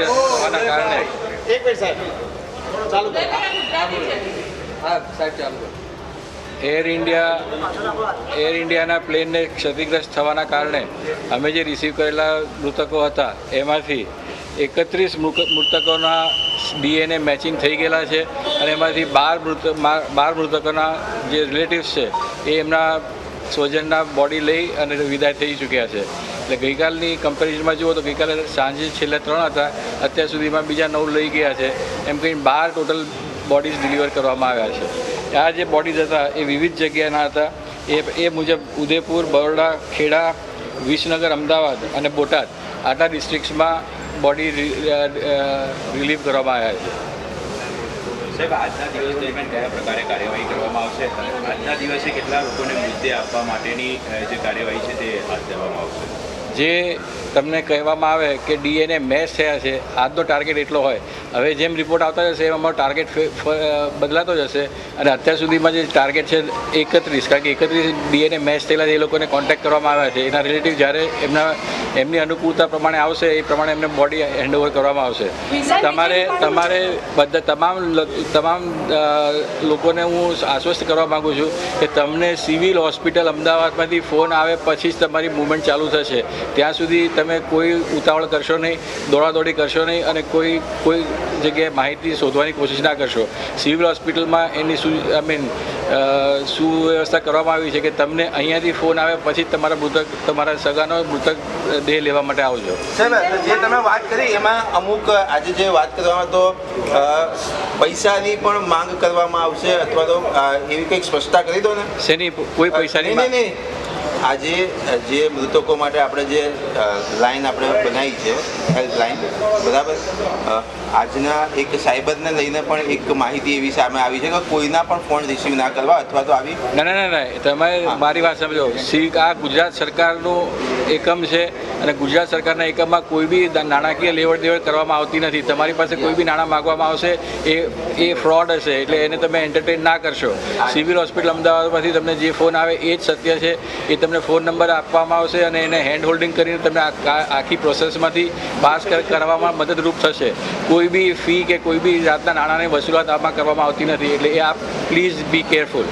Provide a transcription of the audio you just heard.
થવાના કારણે એર ઇન્ડિયાના પ્લેનને ક્ષતિગ્રસ્ત થવાના કારણે અમે જે રિસીવ કરેલા મૃતકો હતા એમાંથી 31 મૃતકોના DNA મેચિંગ થઈ ગયેલા છે અને એમાંથી 12 મૃતકોના જે રિલેટિવ્સ છે એ એમના સ્વજનના બોડી લઈ અને વિદાય થઈ ચૂક્યા છે. એટલે ગઈકાલની કમ્પેરિઝનમાં જુઓ તો ગઈકાલે સાંજે છેલ્લા 3 હતા, અત્યાર સુધીમાં બીજા 9 લઈ ગયા છે. એમ કહીને 12 ટોટલ બોડીઝ ડિલિવર કરવામાં આવ્યા છે. આ જે બોડીઝ હતા એ વિવિધ જગ્યાના હતા. એ મુજબ ઉદયપુર, બરોડા, ખેડા, વિસનગર, અમદાવાદ અને બોટાદ આટલા ડિસ્ટ્રિક્ટ્સમાં બોડી રિલીવ કરવામાં આવ્યા છે. સાહેબ, આજના દિવસ દરમિયાન કયા પ્રકારે કાર્યવાહી કરવામાં આવશે? આજના દિવસે કેટલા લોકોને મૃતદેહ આપવા માટેની જે કાર્યવાહી છે તે હાથ ધરવામાં આવશે? જે તમને કહેવામાં આવે કે DNA મેચ થયા છે, આજનો ટાર્ગેટ એટલો હોય. હવે જેમ રિપોર્ટ આવતા જશે એમ અમારો ટાર્ગેટ બદલાતો જશે અને અત્યાર સુધીમાં જે ટાર્ગેટ છે 31, કારણ કે 31 DNA મેચ થયેલા એ લોકોને કોન્ટેક્ટ કરવામાં આવ્યા છે. એના રિલેટિવ જ્યારે એમની અનુકૂળતા પ્રમાણે આવશે એ પ્રમાણે એમને બોડી હેન્ડઓવર કરવામાં આવશે. તમારે બધા તમામ લોકોને હું આશ્વસ્ત કરવા માગું છું કે તમને સિવિલ હોસ્પિટલ અમદાવાદમાંથી ફોન આવે પછી જ તમારી મૂવમેન્ટ ચાલુ થશે. ત્યાં સુધી તમે કોઈ ઉતાવળ કરશો નહીં, દોડાદોડી કરશો નહીં અને કોઈ જગ્યાએ માહિતી શોધવાની કોશિશ ના કરશો. સિવિલ હોસ્પિટલમાં એની સુવ્યવસ્થા કરવામાં આવી છે કે તમને અહીંયાથી ફોન આવે પછી જ તમારા સગાનો મૃતક દેહ લેવા માટે આવજો. સાહેબ, જે તમે વાત કરી એમાં અમુક આજે જે વાત કરવામાં તો પૈસાની પણ માંગ કરવામાં આવશે અથવા તો એવી કંઈક સ્પષ્ટતા કરી દો ને. શેની કોઈ પૈસાની નહીં. આજે જે મૃતકો માટે આપણે જે લાઈન આપણે બનાવી છે હેલ્પલાઇન, બરાબર, આજના એક સાયબરને લઈને પણ એક માહિતી એવી સામે આવી છે કે કોઈના પણ ફોન રિસીવ ના કરવા અથવા તો આવી ના તમે મારી વાત સમજો. આ ગુજરાત સરકારનું એકમ છે અને ગુજરાત સરકારના એકમમાં કોઈ બી નાણાકીય લેવડ દેવડ કરવામાં આવતી નથી. તમારી પાસે કોઈ બી નાણાં માગવામાં આવશે એ ફ્રોડ હશે, એટલે એને તમે એન્ટરટેન ના કરશો. સિવિલ હોસ્પિટલ અમદાવાદમાંથી તમને જે ફોન આવે એ જ સત્ય છે. એ તમને ફોન નંબર આપવામાં આવશે અને એને હેન્ડ હોલ્ડિંગ કરીને તમને આખી પ્રોસેસમાંથી પાસ કરવામાં મદદરૂપ થશે. કોઈ બી ફી કે કોઈ બી જાતના નાણાંની વસૂલાત આમાં કરવામાં આવતી નથી. એટલે એ આપ પ્લીઝ બી કેરફુલ.